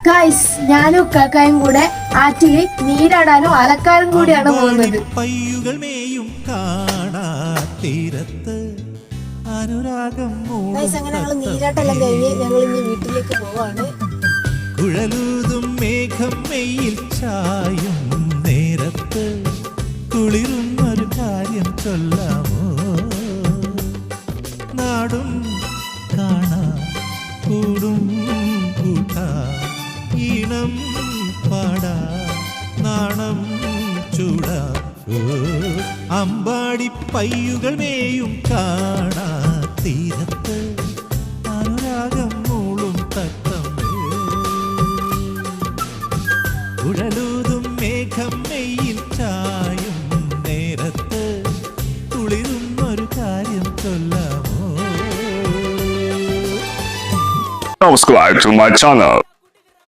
Guys ഞാനും കാക്കായും കൂടെ ആറ്റില് നീരാടാനും അലക്കാനും കൂടിയാണ് പോകുന്നത്. പയ്യുകൾ മേയും കാണാത്തീരത്ത് അനുരാഗം ഗൈസ് അങ്ങനെ ഞങ്ങൾ നീരാട്ടെല്ലാം കഴിഞ്ഞ് ഞങ്ങൾ ഇനി വീട്ടിലേക്ക് പോവാണ്. കുഴലൂതും മേഘം മെയ്യിൽ ചായും നേരത്ത് കുളിരുന്നൊരു കാര്യം ചൊല്ലാമോ? നാടും കാണാ കൂടും കൂട്ടാ ഈണം പാടാ നാണം ചൂടാ അമ്പാടി പയ്യുകൾ മേയും കാണാ തീരത്ത് അനുരാഗം മൂളും തത്തമ്മേ കുഴലൂതും മേഘം മെയ്യിൽ ചായും നേരത്ത് കുളിരുന്നൊരു കാര്യം ചൊല്ലാമോ? Subscribe to my channel.